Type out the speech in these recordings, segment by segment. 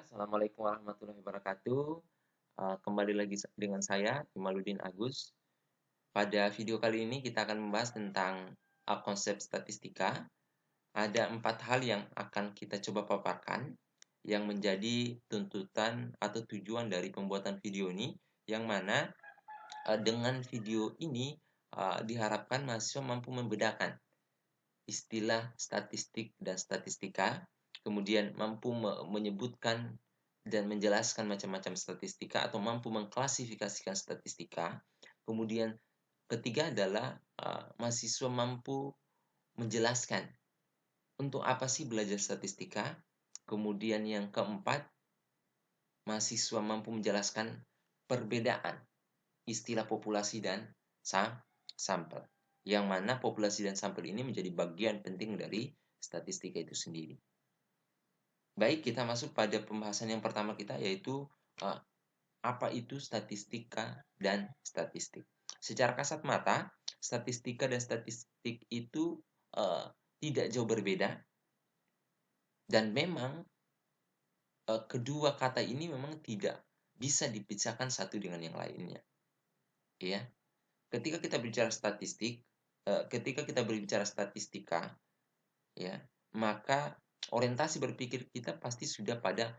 Assalamualaikum warahmatullahi wabarakatuh. Kembali lagi dengan saya, Imaluddin Agus. Pada video kali ini kita akan membahas tentang konsep statistika. Ada 4 hal yang akan kita coba paparkan yang menjadi tuntutan atau tujuan dari pembuatan video ini, yang mana dengan video ini diharapkan mahasiswa mampu membedakan istilah statistik dan statistika, kemudian mampu menyebutkan dan menjelaskan macam-macam statistika atau mampu mengklasifikasikan statistika. Kemudian ketiga adalah mahasiswa mampu menjelaskan untuk apa sih belajar statistika. Kemudian yang keempat, mahasiswa mampu menjelaskan perbedaan istilah populasi dan sampel. Yang mana populasi dan sampel ini menjadi bagian penting dari statistika itu sendiri. Baik, kita masuk pada pembahasan yang pertama kita, yaitu apa itu statistika dan statistik. Secara kasat mata, statistika dan statistik itu tidak jauh berbeda, dan memang kedua kata ini memang tidak bisa dipisahkan satu dengan yang lainnya. Ya, ketika kita bicara statistik, ketika kita berbicara statistika, ya, maka orientasi berpikir kita pasti sudah pada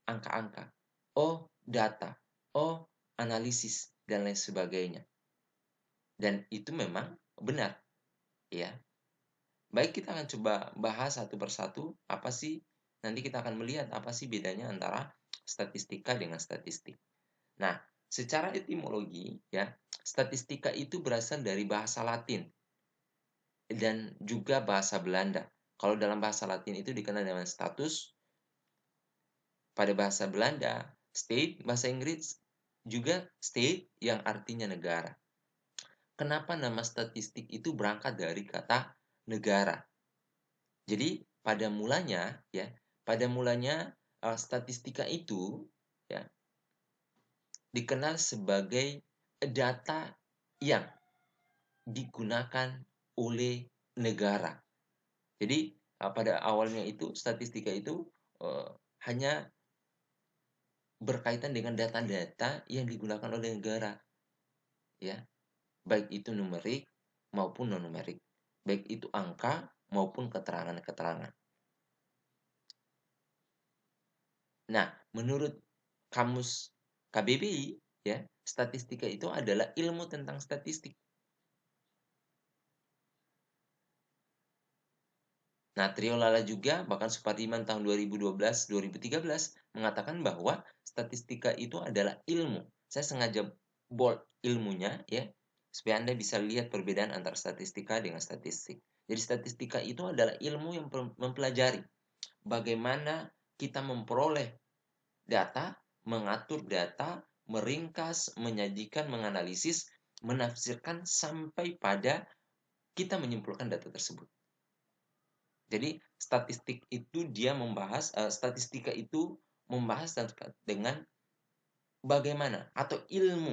angka-angka, data, analisis, dan lain sebagainya. Dan itu memang benar, ya. Baik, kita akan coba bahas satu persatu apa sih, nanti kita akan melihat apa sih bedanya antara statistika dengan statistik. Nah, secara etimologi, ya, statistika itu berasal dari bahasa Latin dan juga bahasa Belanda. Kalau dalam bahasa Latin itu dikenal dengan status, pada bahasa Belanda state, bahasa Inggris juga state yang artinya negara. Kenapa nama statistik itu berangkat dari kata negara? Jadi pada mulanya, ya, statistika itu, ya, dikenal sebagai data yang digunakan oleh negara. Jadi pada awalnya itu statistika itu hanya berkaitan dengan data-data yang digunakan oleh negara, ya, baik itu numerik maupun non numerik, baik itu angka maupun keterangan-keterangan. Nah, menurut kamus KBBI, ya, statistika itu adalah ilmu tentang statistik. Nah, Triolala juga, bahkan Supardiman tahun 2012-2013 mengatakan bahwa statistika itu adalah ilmu. Saya sengaja bold ilmunya, ya, supaya Anda bisa lihat perbedaan antara statistika dengan statistik. Jadi statistika itu adalah ilmu yang mempelajari bagaimana kita memperoleh data, mengatur data, meringkas, menyajikan, menganalisis, menafsirkan sampai pada kita menyimpulkan data tersebut. Jadi statistika itu membahas dengan bagaimana atau ilmu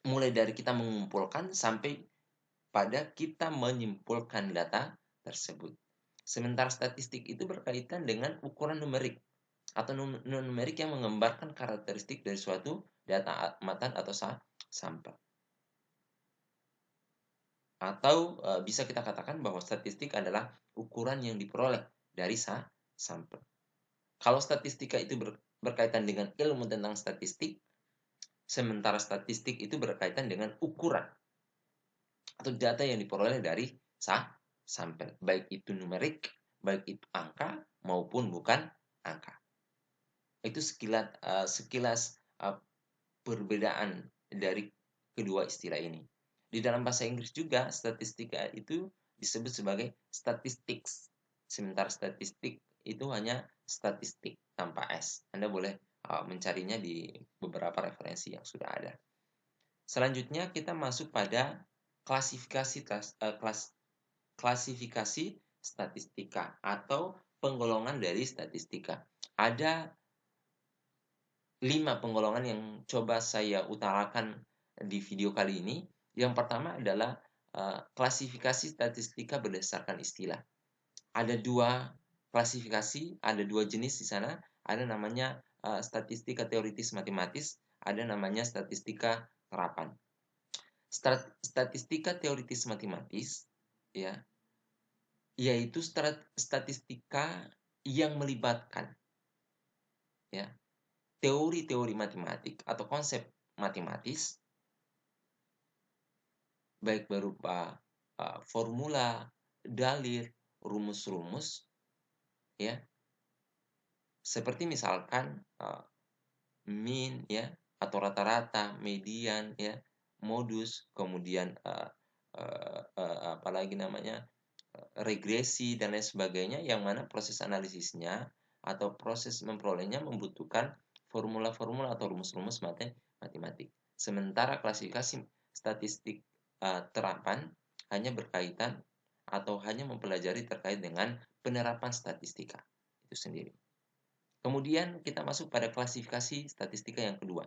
mulai dari kita mengumpulkan sampai pada kita menyimpulkan data tersebut. Sementara statistik itu berkaitan dengan ukuran numerik atau non-numerik yang menggambarkan karakteristik dari suatu data amatan atau sampel. Atau bisa kita katakan bahwa statistik adalah ukuran yang diperoleh dari sampel. Kalau statistika itu berkaitan dengan ilmu tentang statistik, sementara statistik itu berkaitan dengan ukuran atau data yang diperoleh dari sampel, baik itu numerik, baik itu angka maupun bukan angka. Itu sekilas perbedaan dari kedua istilah ini. Di dalam bahasa Inggris juga, statistika itu disebut sebagai statistics. Sementara statistik itu hanya statistik tanpa S. Anda boleh mencarinya di beberapa referensi yang sudah ada. Selanjutnya kita masuk pada klasifikasi statistika atau penggolongan dari statistika. Ada 5 penggolongan yang coba saya utarakan di video kali ini. Yang pertama adalah klasifikasi statistika berdasarkan istilah. Ada 2 klasifikasi, ada 2 jenis di sana. ada namanya statistika teoritis matematis, ada namanya statistika terapan. Statistika teoritis matematis, ya, yaitu statistika yang melibatkan, ya, teori-teori matematik atau konsep matematis, baik berupa formula, dalil, rumus-rumus, ya, seperti misalkan mean, ya, atau rata-rata, median, ya, modus, kemudian apalagi namanya regresi dan lain sebagainya, yang mana proses analisisnya atau proses memperolehnya membutuhkan formula-formula atau rumus-rumus matematik. Sementara klasifikasi statistik terapan hanya berkaitan atau hanya mempelajari terkait dengan penerapan statistika itu sendiri. Kemudian kita masuk pada klasifikasi statistika yang kedua,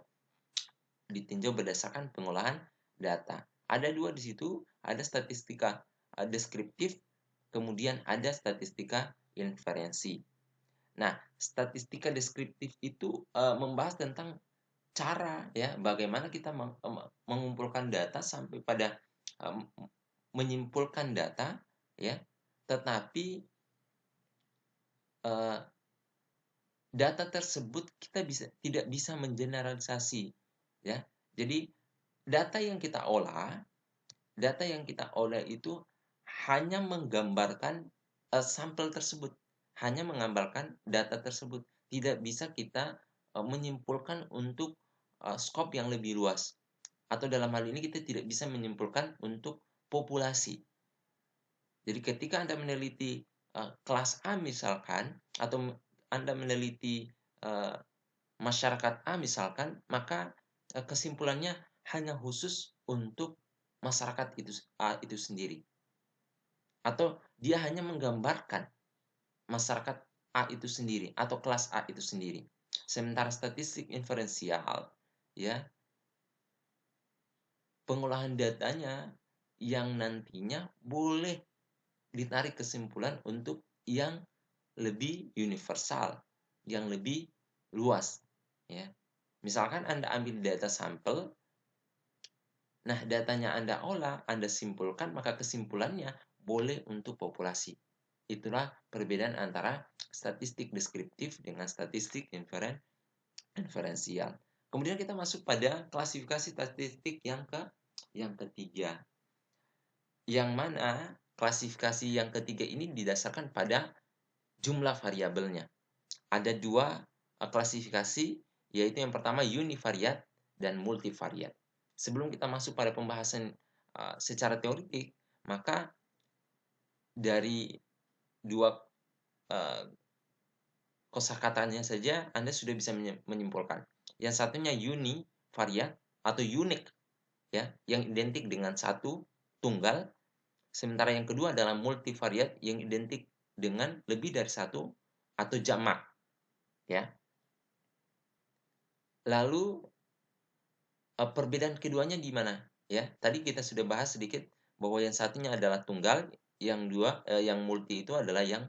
ditinjau berdasarkan pengolahan data. Ada dua di situ, ada statistika deskriptif, kemudian ada statistika inferensi. Nah, statistika deskriptif itu membahas tentang cara, ya, bagaimana kita mengumpulkan data sampai pada menyimpulkan data, ya, tetapi data tersebut kita tidak bisa mengeneralisasi, ya. Jadi data yang kita olah itu hanya menggambarkan sampel tersebut, hanya menggambarkan data tersebut. Tidak bisa kita menyimpulkan untuk skop yang lebih luas. Atau dalam hal ini kita tidak bisa menyimpulkan untuk populasi. Jadi ketika Anda meneliti kelas A misalkan, atau Anda meneliti masyarakat A misalkan, maka kesimpulannya hanya khusus untuk masyarakat itu sendiri. Atau dia hanya menggambarkan masyarakat A itu sendiri atau kelas A itu sendiri. Sementara statistik inferensial, ya, pengolahan datanya yang nantinya boleh ditarik kesimpulan untuk yang lebih universal, yang lebih luas, ya. Misalkan Anda ambil data sampel, nah datanya Anda olah, Anda simpulkan, maka kesimpulannya boleh untuk populasi. Itulah perbedaan antara statistik deskriptif dengan statistik inferensial. Kemudian kita masuk pada klasifikasi statistik yang ketiga. Yang mana klasifikasi yang ketiga ini didasarkan pada jumlah variabelnya. Ada dua klasifikasi, yaitu yang pertama univariat dan multivariat. Sebelum kita masuk pada pembahasan secara teoritik, maka dari dua kosakatanya saja Anda sudah bisa menyimpulkan. Yang satunya univariat atau unique, ya, yang identik dengan satu, tunggal. Sementara yang kedua adalah multivariat yang identik dengan lebih dari satu atau jamak, ya. Lalu perbedaan keduanya di mana? Ya, tadi kita sudah bahas sedikit bahwa yang satunya adalah tunggal, yang yang multi itu adalah yang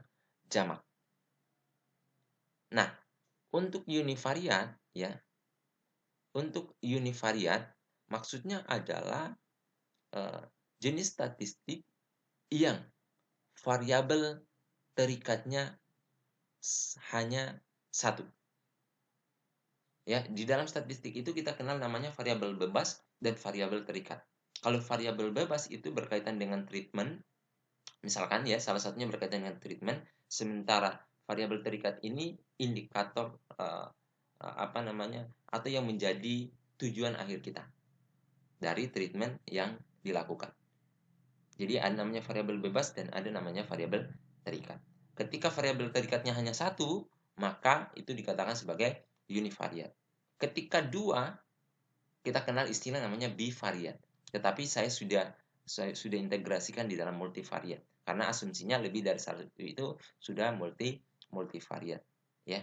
jamak. Nah, untuk univariat, ya, untuk univariat maksudnya adalah jenis statistik yang variabel terikatnya hanya satu. Ya, di dalam statistik itu kita kenal namanya variabel bebas dan variabel terikat. Kalau variabel bebas itu berkaitan dengan treatment, misalkan, ya, salah satunya berkaitan dengan treatment, sementara variabel terikat ini indikator atau yang menjadi tujuan akhir kita dari treatment yang dilakukan. Jadi ada namanya variabel bebas dan ada namanya variabel terikat. Ketika variabel terikatnya hanya satu, maka itu dikatakan sebagai univariat. Ketika dua, kita kenal istilah namanya bivariat. Tetapi saya sudah integrasikan di dalam multivariat karena asumsinya lebih dari satu itu sudah multivariat, ya.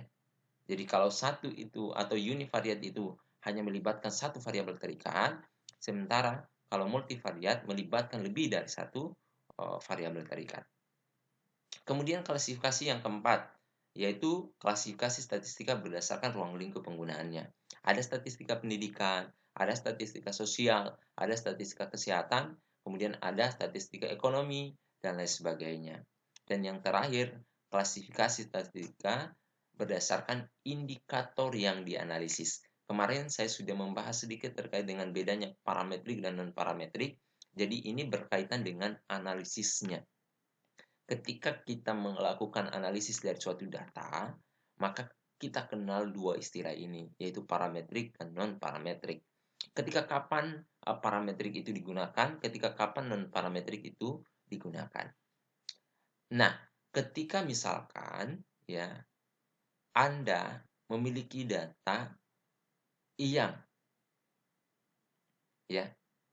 Jadi kalau satu itu atau univariat itu hanya melibatkan satu variabel terikat, sementara kalau multivariat melibatkan lebih dari satu variabel terikat. Kemudian klasifikasi yang keempat, yaitu klasifikasi statistika berdasarkan ruang lingkup penggunaannya. Ada statistika pendidikan, ada statistika sosial, ada statistika kesehatan, kemudian ada statistika ekonomi, dan lain sebagainya. Dan yang terakhir, klasifikasi statistika berdasarkan indikator yang dianalisis. Kemarin saya sudah membahas sedikit terkait dengan bedanya parametrik dan non-parametrik, jadi ini berkaitan dengan analisisnya. Ketika kita melakukan analisis dari suatu data, maka kita kenal dua istilah ini, yaitu parametrik dan non-parametrik. Ketika kapan parametrik itu digunakan, ketika kapan non-parametrik itu digunakan. Nah, ketika misalkan ya Anda memiliki data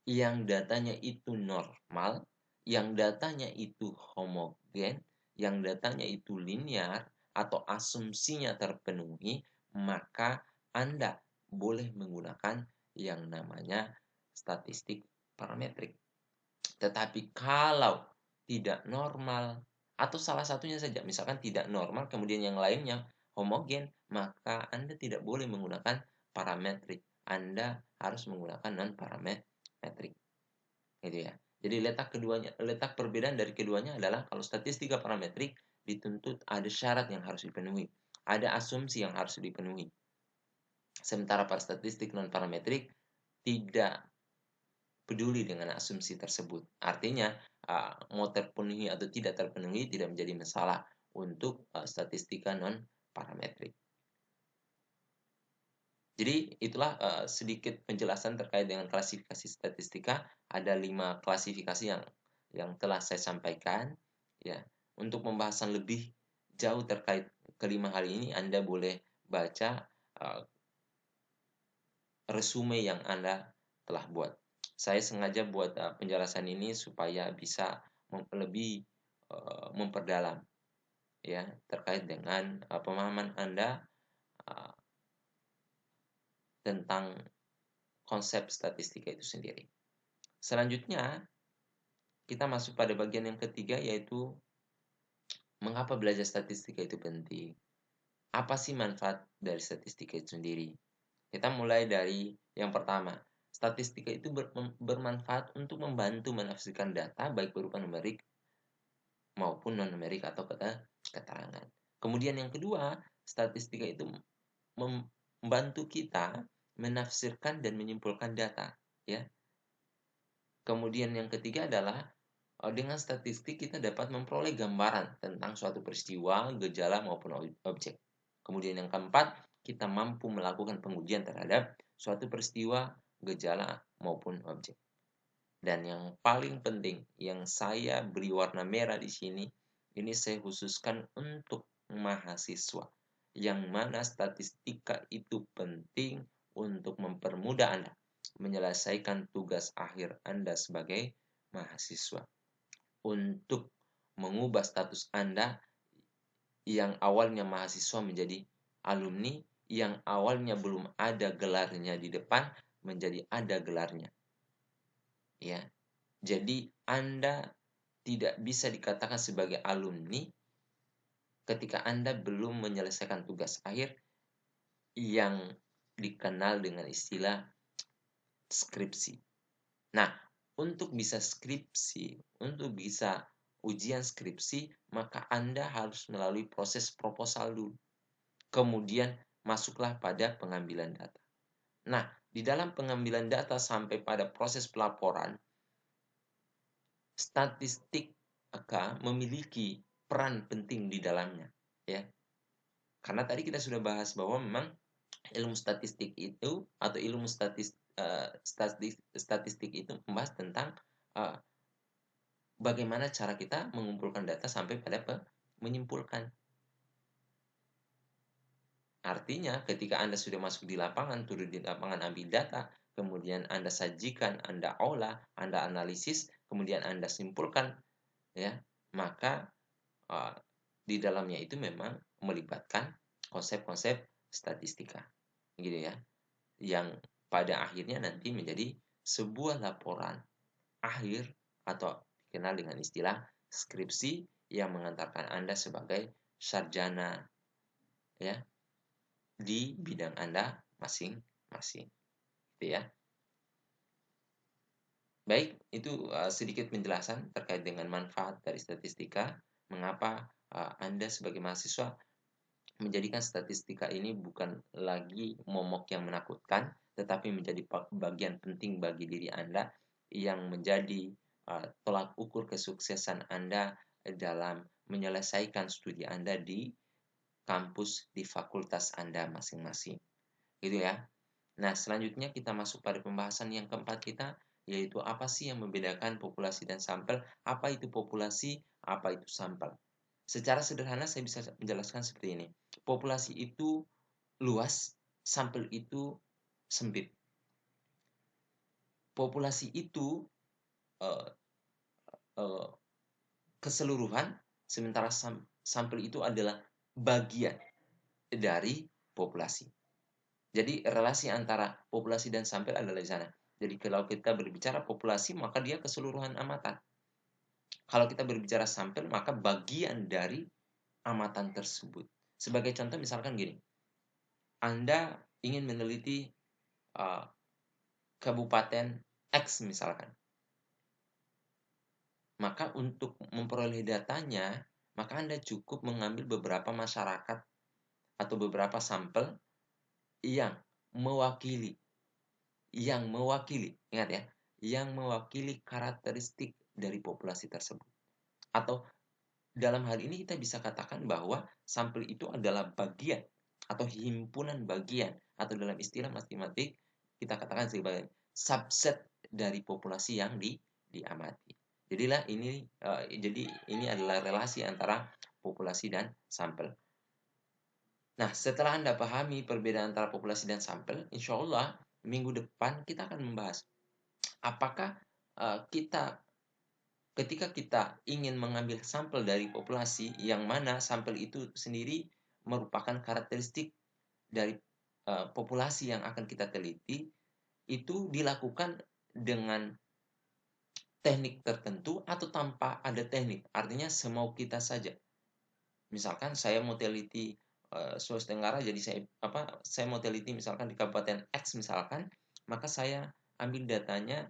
yang datanya itu normal, yang datanya itu homogen, yang datanya itu linear atau asumsinya terpenuhi, maka Anda boleh menggunakan yang namanya statistik parametrik. Tetapi kalau tidak normal atau salah satunya saja, misalkan tidak normal kemudian yang lainnya homogen, maka Anda tidak boleh menggunakan parametrik. Anda harus menggunakan non parametrik. Gitu ya. Jadi letak perbedaan dari keduanya adalah kalau statistika parametrik dituntut ada syarat yang harus dipenuhi, ada asumsi yang harus dipenuhi. Sementara pada statistik non parametrik tidak peduli dengan asumsi tersebut. Artinya mau terpenuhi atau tidak terpenuhi tidak menjadi masalah untuk statistika non parametrik. Jadi itulah sedikit penjelasan terkait dengan klasifikasi statistika. Ada 5 klasifikasi yang telah saya sampaikan. Ya, untuk pembahasan lebih jauh terkait kelima hal ini, Anda boleh baca resume yang Anda telah buat. Saya sengaja buat penjelasan ini supaya bisa lebih memperdalam ya terkait dengan pemahaman Anda tentang konsep statistika itu sendiri. Selanjutnya, kita masuk pada bagian yang ketiga, yaitu mengapa belajar statistika itu penting. Apa sih manfaat dari statistika itu sendiri? Kita mulai dari yang pertama. Statistika itu bermanfaat untuk membantu menafsirkan data baik berupa numerik maupun non-numerik atau keterangan. Kemudian yang kedua, statistika itu membantu kita menafsirkan dan menyimpulkan data, ya. Kemudian yang ketiga adalah dengan statistik kita dapat memperoleh gambaran tentang suatu peristiwa, gejala maupun objek. Kemudian yang keempat, kita mampu melakukan pengujian terhadap suatu peristiwa, gejala maupun objek. Dan yang paling penting yang saya beri warna merah di sini, ini saya khususkan untuk mahasiswa. Yang mana statistika itu penting untuk mempermudah Anda menyelesaikan tugas akhir Anda sebagai mahasiswa. Untuk mengubah status Anda yang awalnya mahasiswa menjadi alumni, yang awalnya belum ada gelarnya di depan menjadi ada gelarnya. Ya. Jadi Anda tidak bisa dikatakan sebagai alumni ketika Anda belum menyelesaikan tugas akhir yang dikenal dengan istilah skripsi. Nah, untuk bisa skripsi, untuk bisa ujian skripsi, maka Anda harus melalui proses proposal dulu. Kemudian masuklah pada pengambilan data. Nah, di dalam pengambilan data sampai pada proses pelaporan, statistik memiliki peran penting di dalamnya, ya. Karena tadi kita sudah bahas bahwa memang ilmu statistik itu atau ilmu statistik itu membahas tentang bagaimana cara kita mengumpulkan data sampai pada menyimpulkan. Artinya, ketika Anda sudah masuk di lapangan, turun di lapangan, ambil data, kemudian Anda sajikan, Anda olah, Anda analisis, kemudian Anda simpulkan, ya, maka di dalamnya itu memang melibatkan konsep-konsep statistika, gitu ya, yang pada akhirnya nanti menjadi sebuah laporan akhir atau dikenal dengan istilah skripsi yang mengantarkan Anda sebagai sarjana ya di bidang Anda masing-masing, gitu ya. Baik, itu sedikit penjelasan terkait dengan manfaat dari statistika, mengapa Anda sebagai mahasiswa menjadikan statistika ini bukan lagi momok yang menakutkan, tetapi menjadi bagian penting bagi diri Anda yang menjadi tolak ukur kesuksesan Anda dalam menyelesaikan studi Anda di kampus di fakultas Anda masing-masing. Gitu ya. Nah, selanjutnya kita masuk pada pembahasan yang keempat kita, yaitu apa sih yang membedakan populasi dan sampel, apa itu populasi, apa itu sampel. Secara sederhana saya bisa menjelaskan seperti ini. Populasi itu luas, sampel itu sempit. Populasi itu uh, uh, keseluruhan, sementara sampel itu adalah bagian dari populasi. Jadi relasi antara populasi dan sampel adalah di sana. Jadi kalau kita berbicara populasi, maka dia keseluruhan amatan. Kalau kita berbicara sampel, maka bagian dari amatan tersebut. Sebagai contoh misalkan gini, Anda ingin meneliti uh, kabupaten X misalkan. Maka untuk memperoleh datanya, maka Anda cukup mengambil beberapa masyarakat atau beberapa sampel yang mewakili, ingat ya, yang mewakili karakteristik dari populasi tersebut. Atau dalam hal ini kita bisa katakan bahwa sampel itu adalah bagian atau himpunan bagian, atau dalam istilah matematik kita katakan sebagai subset dari populasi yang diamati. Jadi ini adalah relasi antara populasi dan sampel. Nah, setelah Anda pahami perbedaan antara populasi dan sampel, insya Allah minggu depan kita akan membahas apakah ketika kita ingin mengambil sampel dari populasi, yang mana sampel itu sendiri merupakan karakteristik dari populasi yang akan kita teliti, itu dilakukan dengan teknik tertentu atau tanpa ada teknik, artinya semau kita saja. Misalkan saya mau teliti Sulawesi Tenggara, jadi saya mau teliti misalkan di Kabupaten X misalkan, maka saya ambil datanya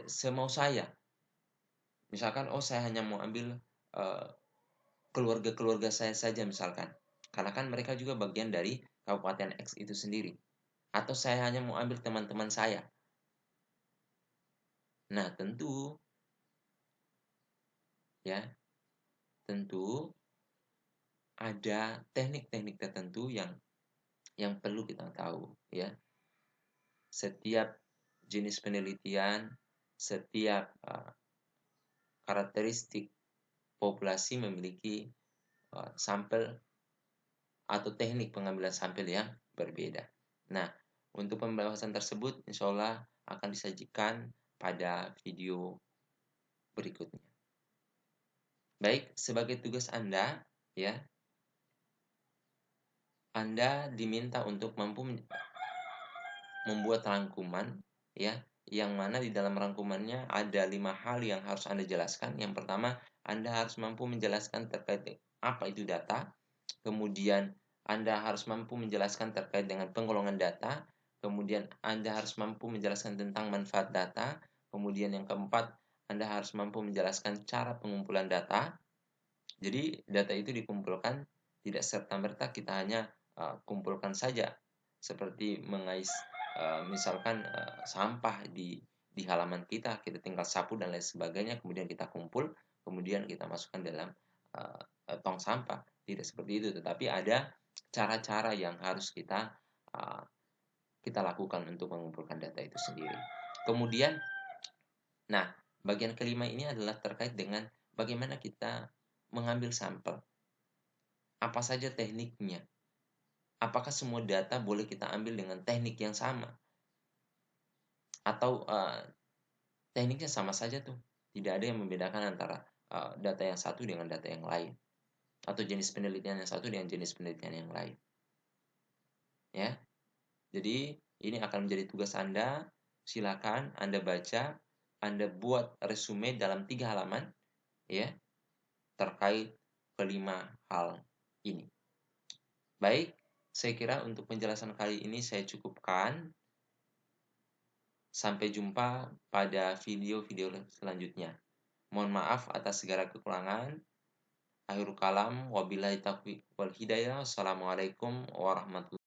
semau saya. Misalkan, saya hanya mau ambil keluarga-keluarga saya saja misalkan, karena kan mereka juga bagian dari Kabupaten X itu sendiri. Atau saya hanya mau ambil teman-teman saya. Nah, tentu ada teknik-teknik tertentu yang perlu kita tahu, ya. Setiap jenis penelitian, setiap karakteristik populasi memiliki sampel atau teknik pengambilan sampel yang berbeda. Nah, untuk pembahasan tersebut insya Allah akan disajikan pada video berikutnya. Baik, sebagai tugas Anda, ya, Anda diminta untuk mampu membuat rangkuman, ya, yang mana di dalam rangkumannya ada 5 hal yang harus Anda jelaskan. Yang pertama, Anda harus mampu menjelaskan terkait apa itu data. Kemudian Anda harus mampu menjelaskan terkait dengan penggolongan data. Kemudian Anda harus mampu menjelaskan tentang manfaat data. Kemudian yang keempat, Anda harus mampu menjelaskan cara pengumpulan data. Jadi data itu dikumpulkan tidak serta-merta kita hanya kumpulkan saja, seperti mengais misalkan sampah di halaman kita tinggal sapu dan lain sebagainya, kemudian kita kumpul, kemudian kita masukkan dalam tong sampah. Tidak seperti itu, tetapi ada cara-cara yang harus kita lakukan untuk mengumpulkan data itu sendiri. Kemudian, nah, bagian kelima ini adalah terkait dengan bagaimana kita mengambil sampel. Apa saja tekniknya? Apakah semua data boleh kita ambil dengan teknik yang sama? Atau tekniknya sama saja tuh? Tidak ada yang membedakan antara data yang satu dengan data yang lain. Atau jenis penelitian yang satu dengan jenis penelitian yang lain. Ya. Jadi ini akan menjadi tugas Anda. Silakan Anda baca, Anda buat resume dalam 3 halaman, ya, terkait kelima hal ini. Baik, saya kira untuk penjelasan kali ini saya cukupkan. Sampai jumpa pada video-video selanjutnya. Mohon maaf atas segala kekurangan. Akhirul kalam, wabillahi taufiq wal hidayah. Wassalamualaikum warahmatullahi wabarakatuh.